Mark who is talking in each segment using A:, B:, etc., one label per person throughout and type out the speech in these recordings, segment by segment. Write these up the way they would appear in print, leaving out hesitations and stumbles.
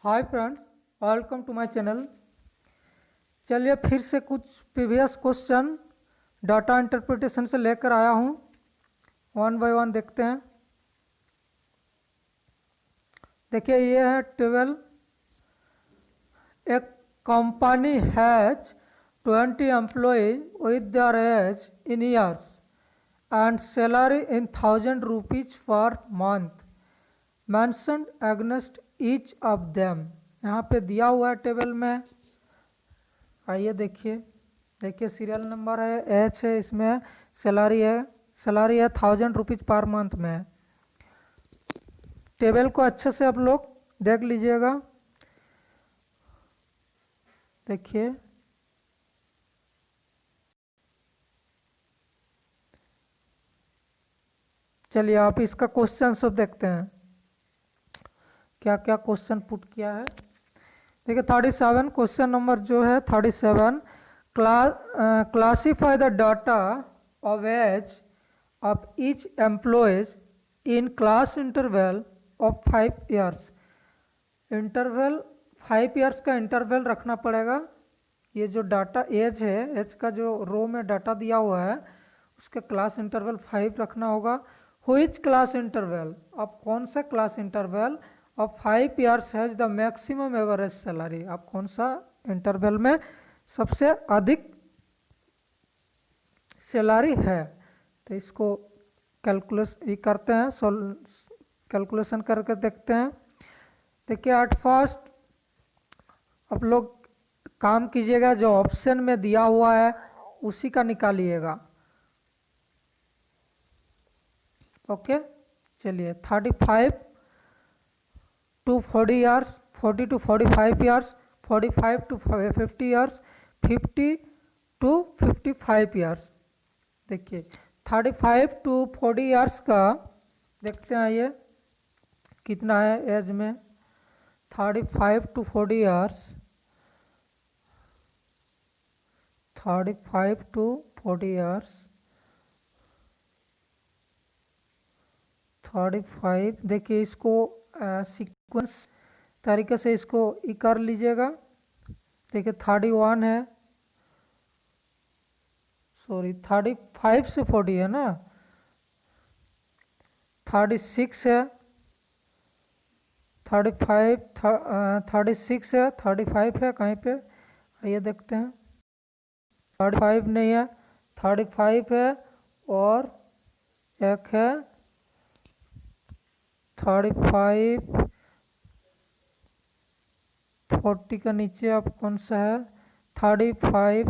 A: Hi friends, welcome to my channel. चलिए फिर से कुछ प्रीवियस क्वेश्चन डाटा इंटरप्रिटेशन से लेकर आया हूँ। वन बाय वन देखते हैं। देखिए ये है 12। एक company has 20 employ with their age in years and salary in 1000 rupees per month mentioned against each of them. यहाँ पे दिया हुआ है टेबल में। आइए देखिए सीरियल नंबर है, एच है, इसमें सैलरी है 1000 रुपीज पर मंथ में। टेबल को अच्छे से आप लोग देख लीजिएगा। देखिए चलिए आप इसका क्वेश्चन सब देखते हैं, क्या क्या क्वेश्चन पुट किया है। देखिए 37 क्वेश्चन नंबर जो है 37, classify the data of age of each employees in class interval of 5 years. Interval 5 years का इंटरवल रखना पड़ेगा। ये जो डाटा एज है, एज का जो रो में डाटा दिया हुआ है उसका क्लास इंटरवल 5 रखना होगा। व्हिच क्लास इंटरवल, अब कौन सा class interval of 5 years has the maximum average salary, आप कौन सा इंटरवल में सबसे अधिक सैलरी है। तो इसको करते हैं, कैलकुलेशन करके देखते हैं। देखिए एट फर्स्ट आप लोग काम कीजिएगा, जो ऑप्शन में दिया हुआ है उसी का निकालिएगा। ओके चलिए 35 to 40 years, 40 to 45 years, 45 to 50 years, 50 to 55 years। देखिए 35 to 40 years का देखते हैं ये कितना है एज में। 35 to 40 years, 35 to 40 years, 35। देखिए इसको सीक्वेंस तरीके से इसको कर लीजिएगा। देखिए 31 है, सॉरी 35 से 40 है ना, 36 है, 36 है, 35 है कहीं पे, आइए देखते हैं। 35 नहीं है, 35 है और एक है 35, 40 का नीचे आप कौन सा है, 35,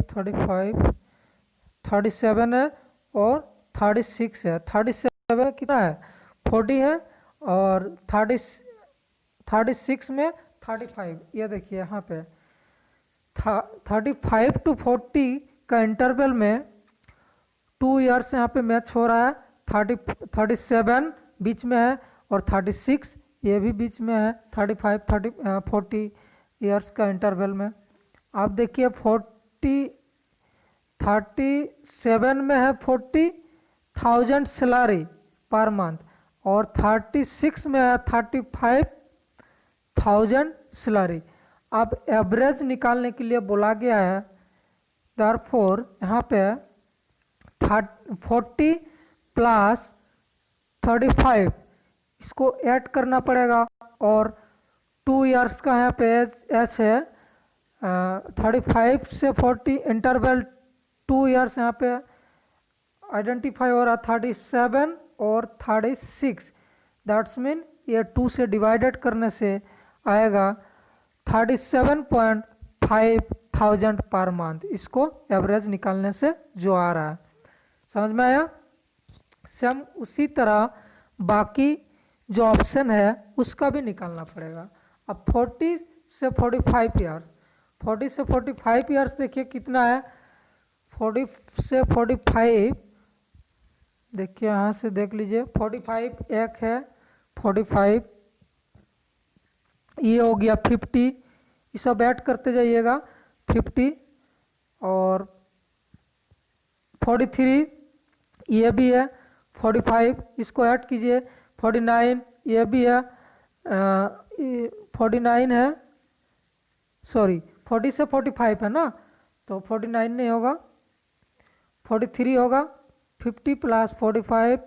A: 37 है और 36 है। 37 कितना है, 40 है और 36 में 35। ये देखिए यहाँ पे 35 to 40 का इंटरवल में 2 ईयर्स यहाँ पे मैच हो रहा है। 37 बीच में है और 36 ये भी बीच में है। 40 ईयर्स का इंटरवल में आप देखिए 37 में है 40,000 सैलरी पर मंथ और 36 में है 35,000 सैलरी। अब एवरेज निकालने के लिए बोला गया है, देयरफॉर यहाँ पे 40 प्लस 35 इसको ऐड करना पड़ेगा और 2 ईयर्स का यहाँ पे एज है। 35 से 40 इंटरवल 2 ईयर्स यहाँ पे आइडेंटिफाई हो रहा, 37 और 36। दैट्स मीन ये 2 से डिवाइडेड करने से आएगा 37,500 पर मंथ। इसको एवरेज निकालने से जो आ रहा है, समझ में आया। सेम उसी तरह बाकी जो ऑप्शन है उसका भी निकालना पड़ेगा। अब 40 से 45 ईयर्स, 40 से 45 ईयर्स देखिए कितना है। 40 से 45 देखिए यहाँ से देख लीजिए, 45 एक है, 45 ये हो गया 50, ये सब ऐड करते जाइएगा। 50 और 43 ये भी है, 45 इसको ऐड कीजिए। 49 ये भी है, 49 है सॉरी 40 से 45 है ना, तो 49 नहीं होगा, 43 होगा। 50 प्लस 45,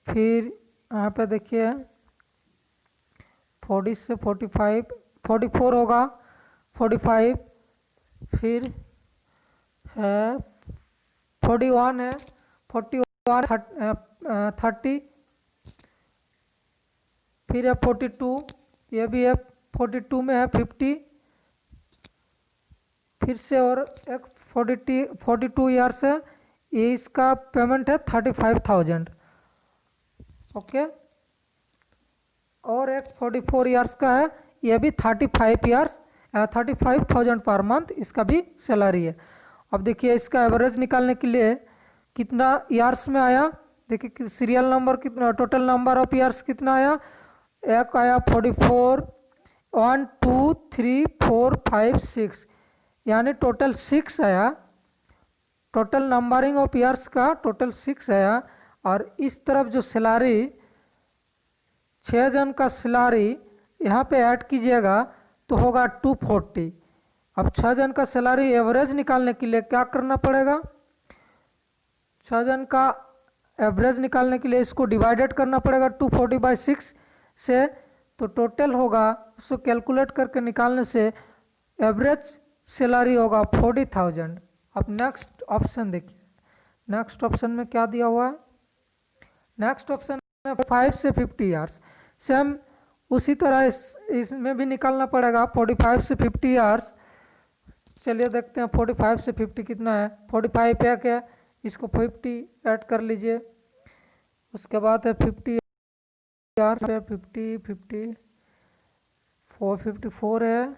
A: फिर यहाँ पे देखिए 40 से 45, 44 होगा, 45, फिर है 41 है, 41 30, फिर है 42, ये भी है 42 में है 50, फिर से और एक 42 ईयर्स है, ये इसका पेमेंट है 35,000। ओके, और एक 44 ईयर्स का है, ये भी 35,000 पर मंथ इसका भी सैलरी है। अब देखिए इसका एवरेज निकालने के लिए कितना ईयर्स में आया, देखिए सीरियल नंबर कितना, टोटल नंबर ऑफ ईयर्स कितना आया, एक आया 44, 1 2 3 4 5 6, यानी टोटल 6 आया, टोटल नंबरिंग ऑफ ईयर्स का टोटल 6 आया। और इस तरफ जो सैलरी 6 जन का सैलरी यहाँ पे ऐड कीजिएगा तो होगा 240। अब 6 जन का सैलरी एवरेज निकालने के लिए क्या करना पड़ेगा, 6 जन का एवरेज निकालने के लिए इसको डिवाइडेड करना पड़ेगा 240/6 से, तो टोटल होगा, उसको कैलकुलेट करके निकालने से एवरेज सैलरी होगा 40,000। अब नेक्स्ट ऑप्शन देखिए, नेक्स्ट ऑप्शन में क्या दिया हुआ है, नेक्स्ट ऑप्शन है 5 से 50 ईयर्स। सेम उसी तरह इसमें भी निकालना पड़ेगा 45 से 50 ईयर्स। चलिए देखते हैं 45 से 50 कितना है, 45 एक है, इसको 50 ऐड कर लीजिए, उसके बाद है 50 ईयर्स पे 50 50 454 है,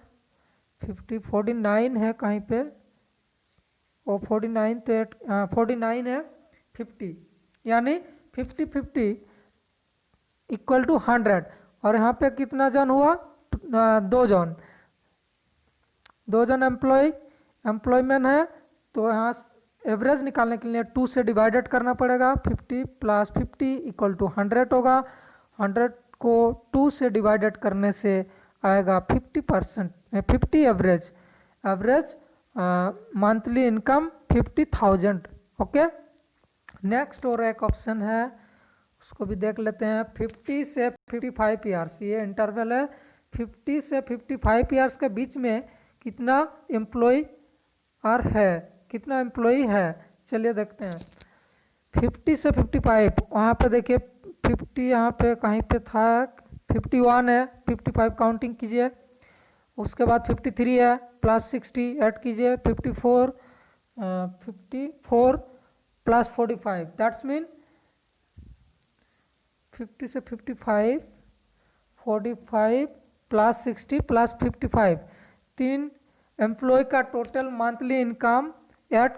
A: 49 है कहीं पे, और 49 तो 49 है 50, यानी 50 इक्वल टू 100। और यहाँ पे कितना जन हुआ, 2 जन, 2 जन एम्प्लॉयमेंट है, तो यहाँ एवरेज निकालने के लिए 2 से डिवाइडेड करना पड़ेगा, 50 प्लस 50 इक्वल टू 100 होगा, 100 को 2 से डिवाइडेड करने से आएगा 50%, 50 average monthly income 50,000। Okay, next और एक ऑप्शन है, उसको भी देख लेते हैं। 50 से 55 ईयर्स, ये इंटरवल है, 50 से 55 ईयर्स के बीच में कितना एम्प्लॉय और है, कितना एम्प्लॉय है, चलिए देखते हैं। 50 से 55, वहाँ पे देखिए 50 यहाँ पे कहीं पे था, 51 है, 55 काउंटिंग कीजिए, उसके बाद 53 है प्लस 60 ऐड कीजिए, 54 प्लस 45, दैट्स मीन 50 से 55, 45 प्लस 60 प्लस 55, 3 एम्प्लॉय का टोटल मंथली इनकम ऐड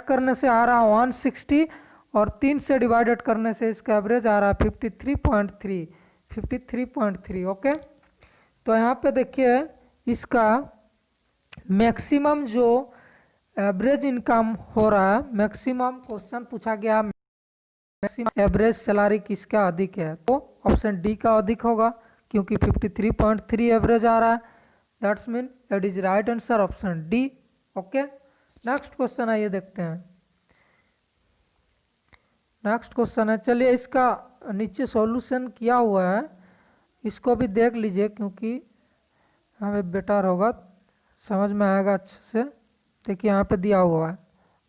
A: करने से आ रहा 160, और 3 से डिवाइडेड करने से इसका एवरेज आ रहा 53.3। ओके, तो यहाँ पे देखिए इसका मैक्सिमम जो एवरेज इनकम हो रहा है, मैक्सिमम क्वेश्चन पूछा गया मैक्सिमम एवरेज सैलरी किसका अधिक है, तो ऑप्शन डी का अधिक होगा, क्योंकि 53.3 एवरेज आ रहा है, that's mean it is right answer option D. Okay, next question आइए देखते हैं। नेक्स्ट क्वेश्चन है, चलिए इसका नीचे सॉल्यूशन किया हुआ है, इसको भी देख लीजिए, क्योंकि हमें बेटर होगा, समझ में आएगा अच्छे से। देखिए यहाँ पे दिया हुआ है।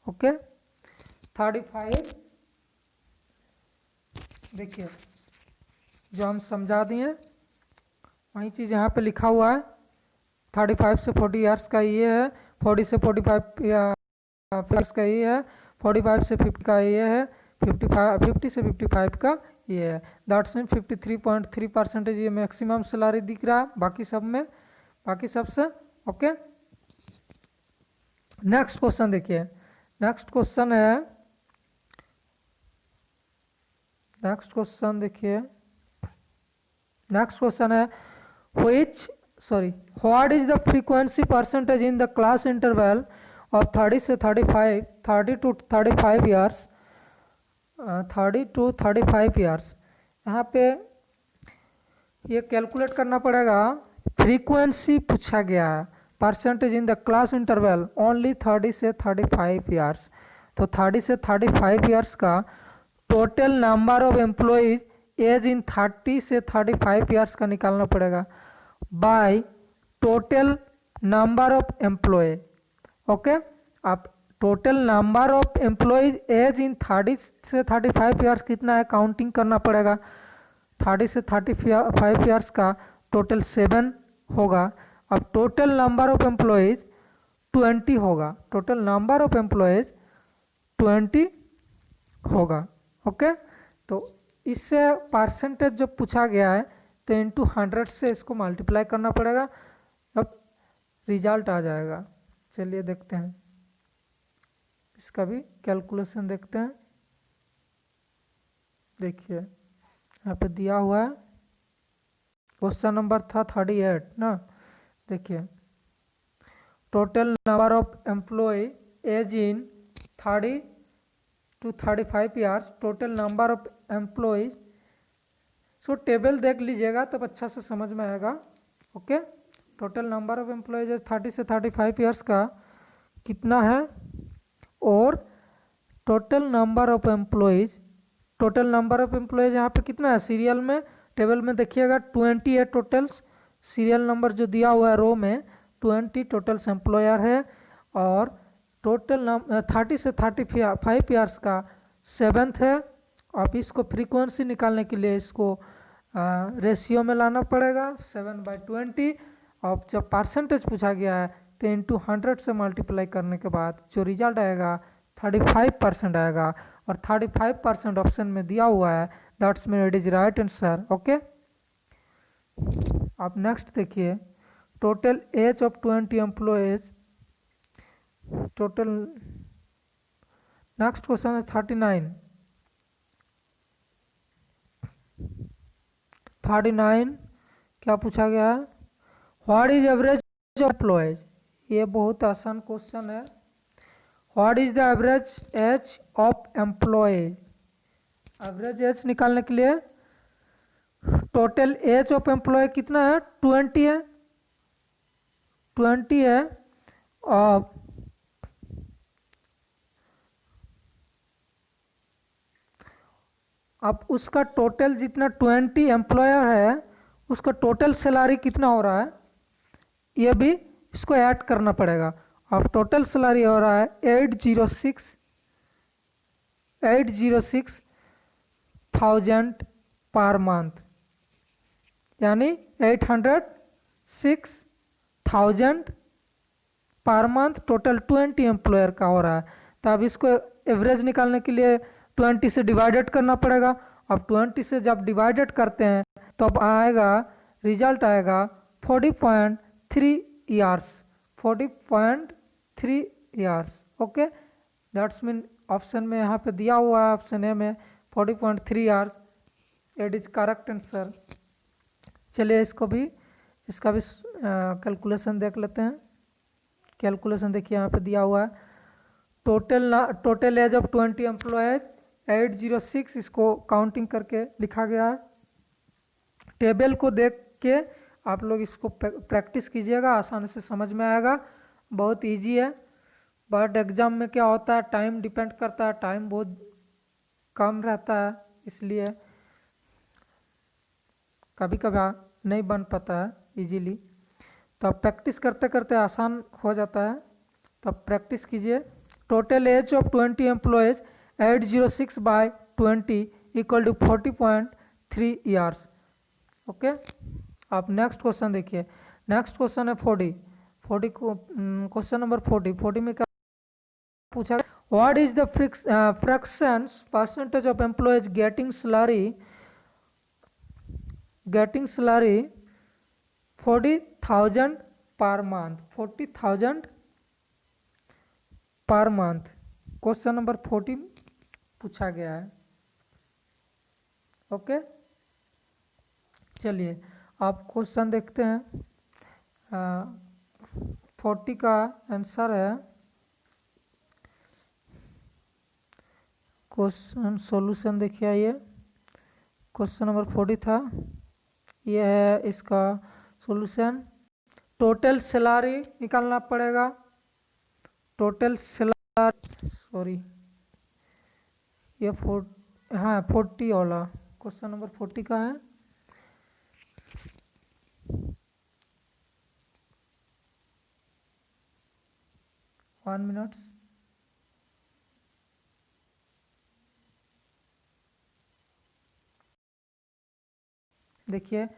A: ओके, 35, देखिए जो हम समझा दिए वही चीज़ यहाँ पे लिखा हुआ है। 35 से 40 ईयर्स का ये है, 40 से 45 ईयर्स का ये है, 45 से 50 का ये है, 50 से 55 का ये है, दैट्स मीन 53.3% ये मैक्सिमम सैलरी दिख रहा है बाकी सब में, बाकी सबसे। ओके, नेक्स्ट क्वेश्चन देखिए, नेक्स्ट क्वेश्चन है, नेक्स्ट क्वेश्चन देखिए, नेक्स्ट क्वेश्चन है what is the frequency percentage in the class interval of 30 से 35, 30 to 35 ईयर्स, 30 to 35 ईयर्स। यहाँ पे ये कैलकुलेट करना पड़ेगा, फ्रीक्वेंसी पूछा गया है, percentage in the class interval only 30 से 35 ईयर्स। तो 30 से 35 ईयर्स का total number of employees age in 30 से 35 ईयर्स का निकालना पड़ेगा by total number of employee. Okay, आप total number of employees age in 30 से 35 ईयर्स कितना है काउंटिंग करना पड़ेगा। 30 से 35 ईयर्स का टोटल 7 होगा। अब टोटल नंबर ऑफ एम्प्लॉयज 20 होगा, टोटल नंबर ऑफ एम्प्लॉयज 20 होगा। ओके, तो इससे परसेंटेज जो पूछा गया है तो इंटू 100 से इसको मल्टीप्लाई करना पड़ेगा, अब रिजल्ट आ जाएगा। चलिए देखते हैं, इसका भी कैलकुलेशन देखते हैं। देखिए यहाँ पे दिया हुआ है, क्वेश्चन नंबर था 38 ना। देखिए total number of employ age in 30 to 35 years, total number of employees. So table देख लीजिएगा तब अच्छा से समझ में आएगा। Okay, total number of employees age 30 से 35 ईयर्स का कितना है, और total number of employees, total number of employees यहाँ पे कितना है सीरियल में, टेबल में देखिएगा 20 है टोटल्स, सीरियल नंबर जो दिया हुआ है रो में 20 टोटल्स एम्प्लॉयर है, और टोटल 30 से 35 ईयर्स का 7th है। आप इसको फ्रीक्वेंसी निकालने के लिए इसको रेशियो में लाना पड़ेगा 7/20। अब जब परसेंटेज पूछा गया है तो इंटू 100 से मल्टीप्लाई करने के बाद जो रिजल्ट आएगा 35% आएगा, और 35% ऑप्शन में दिया हुआ है, that's mean it is right answer. Okay, आप नेक्स्ट देखिए, total age of 20 employees, total next question है 39 क्या पूछा गया है, what is average of employees. ये बहुत आसान क्वेश्चन है। What is the average age of employ, average age निकालने के लिए टोटल एज ऑफ एम्प्लॉय कितना है, 20 है, 20 है। और अब उसका टोटल जितना 20 एम्प्लॉयर है उसका टोटल सैलरी कितना हो रहा है, ये भी इसको ऐड करना पड़ेगा। अब टोटल सैलरी हो रहा है 806,000 पर मंथ, यानी 806,000 पर मंथ टोटल 20 एम्प्लॉयर का हो रहा है। तो अब इसको एवरेज निकालने के लिए 20 से डिवाइडेड करना पड़ेगा। अब 20 से जब डिवाइडेड करते हैं तो अब आएगा, रिजल्ट आएगा 40.3 years, 40.3 years. Okay, that's mean option में यहाँ पे दिया हुआ है, ऑप्शन ए में 40.3 years, it is correct answer. चलिए इसको भी, इसका भी कैलकुलेशन देख लेते हैं। कैलकुलेशन देखिए यहाँ पे दिया हुआ है, टोटल एज ऑफ 20 एम्प्लॉयज 806, इसको काउंटिंग करके लिखा गया है। टेबल को देख के आप लोग इसको प्रैक्टिस कीजिएगा, आसानी से समझ में आएगा, बहुत इजी है। बट एग्जाम में क्या होता है, टाइम डिपेंड करता है, टाइम बहुत कम रहता है, इसलिए कभी कभार नहीं बन पाता है इजीली। तो आप प्रैक्टिस करते करते आसान हो जाता है, तो आप प्रैक्टिस कीजिए। Total age of 20 employees 806/20 equal to 40.3 years. Okay, आप नेक्स्ट क्वेश्चन देखिए। नेक्स्ट क्वेश्चन है 40 को क्वेश्चन नंबर 40 में क्या पूछा, what is the fractions percentage of employees getting salary 40,000 per month, 40,000 per month. Question number 40 पूछा गया है। ओके, चलिए आप क्वेश्चन देखते हैं। 40 का आंसर है, क्वेश्चन सॉल्यूशन देखिए, आइए क्वेश्चन नंबर 40 था, यह है इसका सॉल्यूशन। टोटल सैलरी निकालना पड़ेगा। टोटल सैलरी, सॉरी ये 40 वाला क्वेश्चन नंबर 40 का है। One minutes. देखिए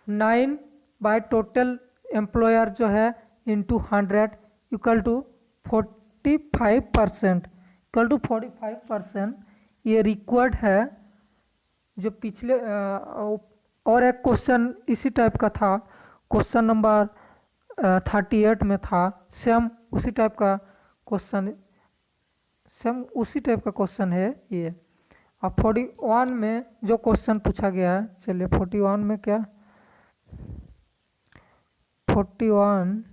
A: 9 बाय टोटल एम्प्लॉयर जो है into 100 equal to 45%, equal to 45%। ये रिक्वायर्ड है। जो पिछले और एक क्वेश्चन इसी टाइप का था, क्वेश्चन नंबर 38 में था, सेम उसी टाइप का क्वेश्चन, है ये। अब 41 में जो क्वेश्चन पूछा गया है, चलिए 41 में क्या, 41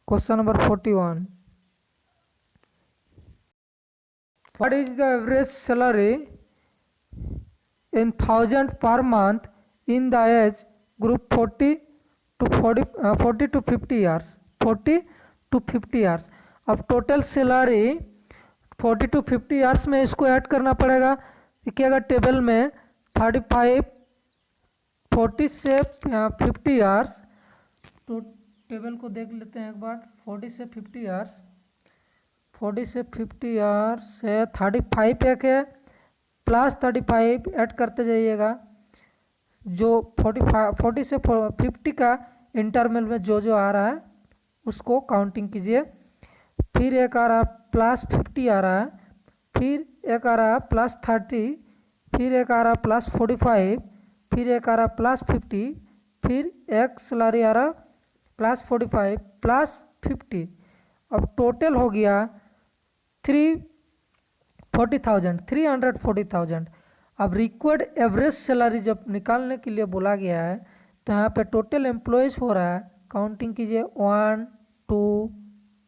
A: question number 41, what is the average salary in 1000 per month in the age group 40 to 50 years, 40 to 50 years। अब टोटल सैलरी 40 to 50 ईयर्स में इसको ऐड करना पड़ेगा। देखिएगा टेबल में 35, 40 से 50 ईयर्स, तो टेबल को देख लेते हैं एक बार। 40 से 50 ईयर्स, 40 से 50 ईयर्स है 35 एक है, प्लस 35 ऐड करते जाइएगा। जो 40 से 50 का इंटरवल में जो जो आ रहा है उसको काउंटिंग कीजिए। फिर एक आ रहा प्लस 50 आ रहा है, फिर एक आ रहा प्लस 30, फिर एक आ रहा प्लस 45, फिर एक आ रहा प्लस 50, फिर एक सैलरी आ रहा प्लस 45 प्लस 50। अब टोटल हो गया 340,000। अब रिक्वायर्ड एवरेज सैलरी जब निकालने के लिए बोला गया है तो यहाँ पे टोटल एम्प्लॉयज हो रहा है, काउंटिंग कीजिए 1 2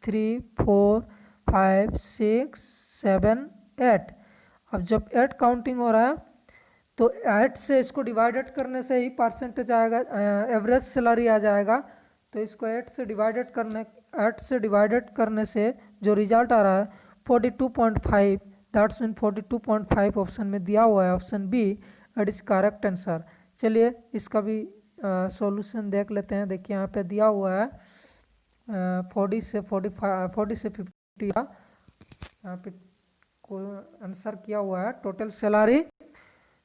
A: 3 4 5 6 7 8। अब जब 8 काउंटिंग हो रहा है तो 8 से इसको डिवाइडेड करने से ही परसेंटेज आएगा, एवरेज सैलरी आ जाएगा। तो इसको 8 से डिवाइडेड करने से जो रिजल्ट आ रहा है 42.5, दैट्स मीन 42.5 ऑप्शन में दिया हुआ है, option B it is correct answer. चलिए इसका भी सॉल्यूशन देख लेते हैं। देखिए यहाँ पे दिया हुआ है 40 से 50 का यहाँ पे कोई आंसर किया हुआ है टोटल सैलरी।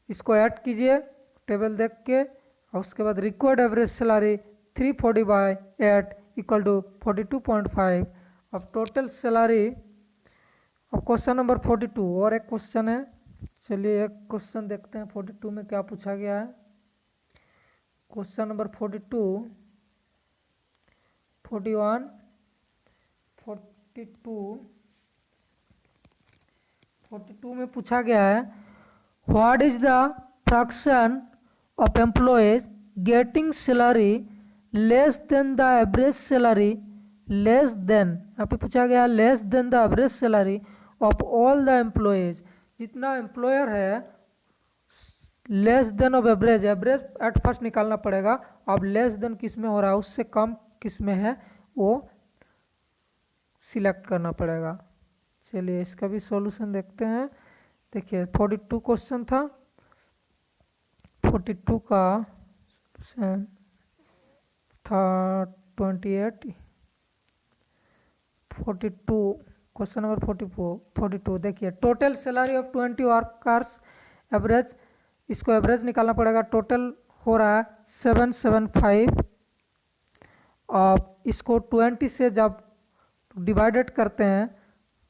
A: इसको ऐड कीजिए टेबल देख के, और उसके बाद required average salary 340/8 equal to 42.5। अब टोटल सैलरी, अब क्वेश्चन नंबर 42 और एक क्वेश्चन है। चलिए एक क्वेश्चन देखते हैं 42 में क्या पूछा गया है। क्वेश्चन नंबर 42, 41, 42 में पूछा गया है what is the fraction of employees getting salary less than the average salary, less than, यहाँ पे पूछा गया less than the average salary of all the employees. जितना एम्प्लॉयर है less than of average, average at first निकालना पड़ेगा। अब less than किस में हो रहा है, उससे कम किस में है वो सिलेक्ट करना पड़ेगा। चलिए इसका भी सॉल्यूशन देखते हैं। देखिए 42 क्वेश्चन था, 42 का था 28, 42 क्वेश्चन नंबर 42। देखिए total salary of 20 workers average, इसको एवरेज निकालना पड़ेगा। टोटल हो रहा है 775। अब इसको 20 से जब डिवाइडेड करते हैं,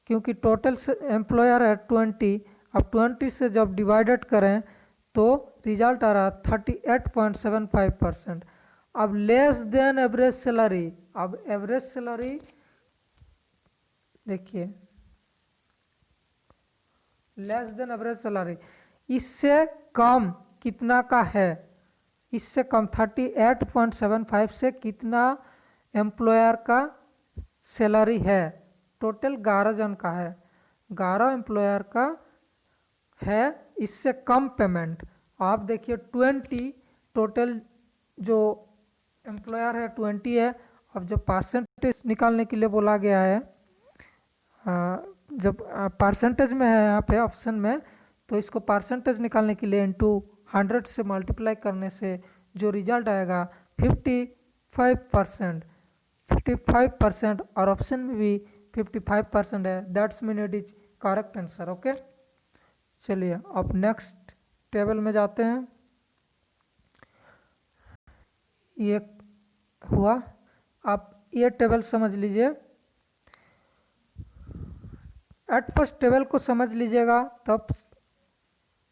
A: क्योंकि टोटल एम्प्लॉयर है 20, अब 20 से जब डिवाइडेड करें तो रिजल्ट आ रहा 38.75%। अब लेस देन एवरेज सैलरी, अब एवरेज सैलरी देखिए लेस देन एवरेज सैलरी, इससे कम कितना का है, इससे कम 38.75 से कितना एम्प्लॉयर का सैलरी है। टोटल 11 जन का है, 11 एम्प्लॉयर का है, इससे कम पेमेंट। आप देखिए 20 टोटल जो एम्प्लॉयर है 20 है। अब जब परसेंटेज निकालने के लिए बोला गया है, जब परसेंटेज में है यहाँ पे ऑप्शन में, तो इसको परसेंटेज निकालने के लिए इनटू 100 से मल्टीप्लाई करने से जो रिजल्ट आएगा 55%, 55%, और ऑप्शन में भी 55% है। That's mean it is correct answer. Okay, चलिए अब नेक्स्ट टेबल में जाते हैं। ये हुआ, आप ये टेबल समझ लीजिए। एट फर्स्ट टेबल को समझ लीजिएगा, तब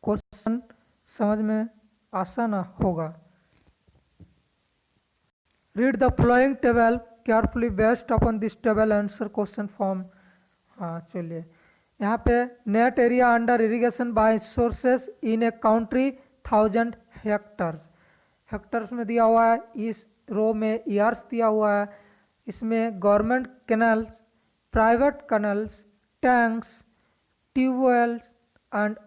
A: क्वेश्चन समझ में आसान होगा। Read the flowing table carefully, based upon this table answer question form. हाँ चलिए, यहाँ पे net area under irrigation by sources in a country 1000 hectares, hectares में दिया हुआ है। इस रो में ईयर्स दिया हुआ है। इसमें government canals, private canals, tanks, tube wells and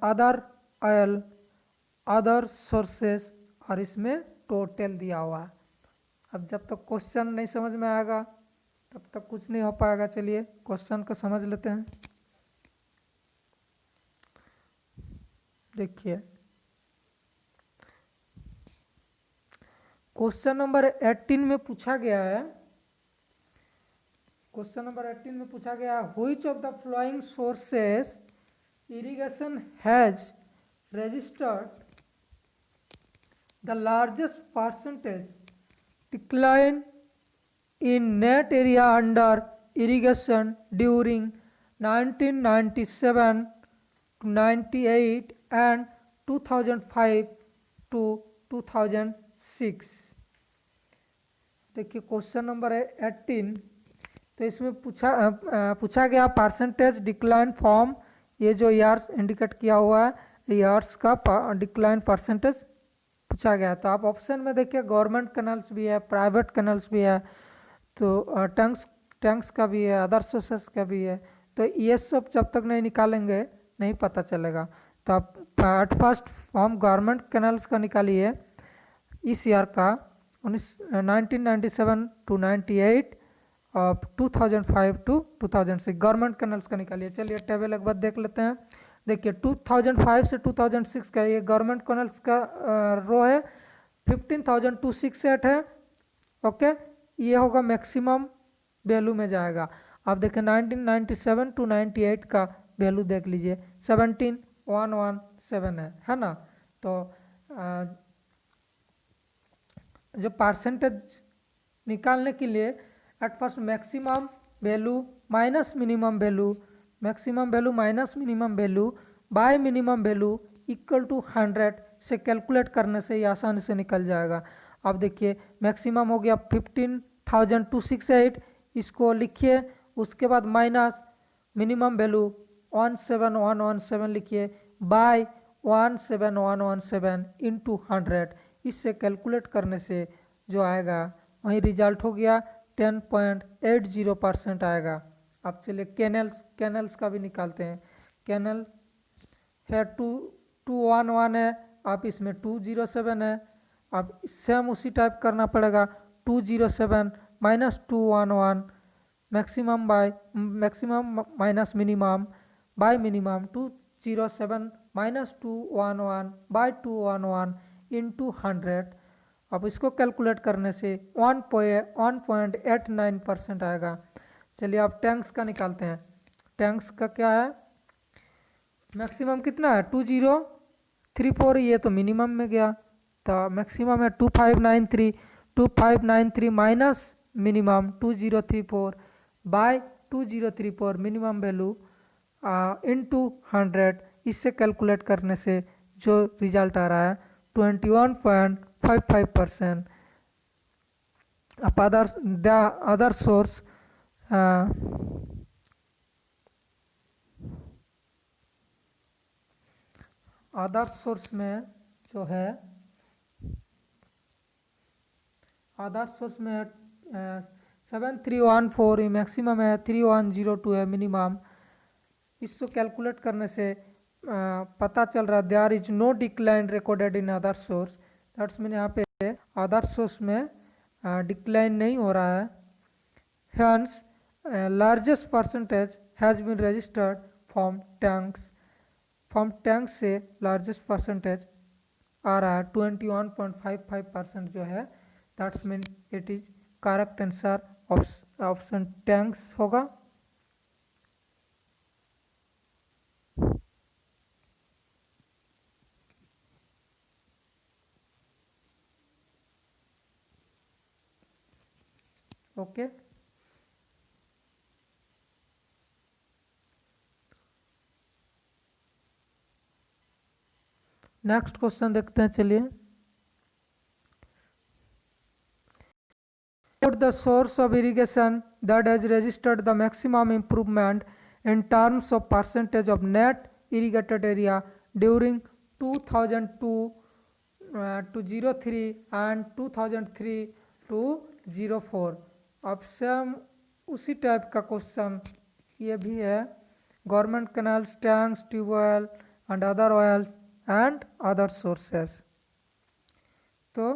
A: other sources, और इसमें टोटल दिया हुआ है। अब जब तक क्वेश्चन नहीं समझ में आएगा तब तक कुछ नहीं हो पाएगा। चलिए क्वेश्चन को समझ लेते हैं। देखिए, क्वेश्चन नंबर 18 में पूछा गया है, क्वेश्चन नंबर 18 में पूछा गया है, which of the flowing sources irrigation has registered the largest percentage decline in net area under irrigation during 1997 to 98 and 2005 to 2006। देखिए क्वेश्चन नंबर 18, तो इसमें पूछा गया परसेंटेज डिक्लाइन फॉर्म। ये जो ईयर्स इंडिकेट किया हुआ है, ईयर्स का डिक्लाइन परसेंटेज पूछा गया। तो आप ऑप्शन में देखिए, गवर्नमेंट कैनल्स भी है, प्राइवेट कैनल्स भी है, तो टैंक्स का भी है, अदर सोर्सेस का भी है। तो ये सब जब तक नहीं निकालेंगे नहीं पता चलेगा। तो आप at first form government canals का निकालिए, इस ईयर का 1997 टू 98 और 2005 टू 2006 गवर्नमेंट कैनल्स का निकालिए। चलिए टेबल एक बार देख लेते हैं। देखिए 2005 से 2006 का ये गवर्नमेंट कैनल्स का रो है, 15,268 है। ओके, ये होगा मैक्सिमम वैल्यू में जाएगा। अब देखिए 1997 टू 98 का वैल्यू देख लीजिए, 17,117 है ना। तो जो परसेंटेज निकालने के लिए at first maximum value minus minimum value, maximum value minus minimum value by minimum value equal to 100 से कैलकुलेट करने से ये आसानी से निकल जाएगा। अब देखिए मैक्सिमम हो गया 15,268, इसको लिखिए। उसके बाद माइनस मिनिमम वैल्यू 17117 लिखिए बाय 17117 इंटू 100, इससे कैलकुलेट करने से जो आएगा वही रिजल्ट हो गया 10.80% आएगा। अब चलिए कैनल्स का भी निकालते हैं। कैनल है 211 है, आप इसमें 207 है। अब सेम उसी टाइप करना पड़ेगा, 207 minus 211 maximum minus minimum by minimum 207 minus 211 by 211 into 100। अब इसको कैलकुलेट करने से 1.89% आएगा। चलिए अब टैंक्स का निकालते हैं। टैंक्स का क्या है, मैक्सिमम कितना है 2034, ये तो मिनिमम में गया। तो मैक्सिमम है 2593 minus minimum 2034 by 2034 minimum value into 100, इससे कैलकुलेट करने से जो रिजल्ट आ रहा है 21.55%। अदर सोर्स अदर सोर्स में जो है, अदर सोर्स में 7314 मैक्सिमम है, 3102 है मिनिमम। इसको कैलकुलेट करने से पता चल रहा है there is no decline recorded in other source. That's mean यहाँ पे अदर सोर्स में डिक्लाइन नहीं हो रहा है। Hence largest percentage has been registered from tanks. From tanks से लार्जेस्ट परसेंटेज आ रहा है 21.55% जो है, that's mean it is correct answer option tanks होगा। ओके, नेक्स्ट क्वेश्चन देखते हैं, चलिए। The source of irrigation that has registered the maximum improvement in terms of percentage of net irrigated area during 2002 to 03 and 2003 to 04। अब same उसी type का question ये भी है। Government canals, tanks, tubewell and other oils and other sources. तो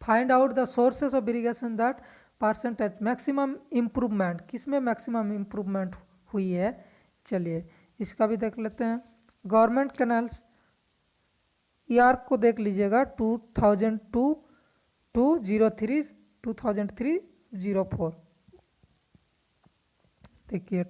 A: find out the sources of irrigation that percentage maximum improvement, किसमें maximum improvement हुई है, चलिए इसका भी देख लेते हैं। गवर्नमेंट कैनाल्स ईआर को देख लीजिएगा 2002 टू 03 2003 04। देखिए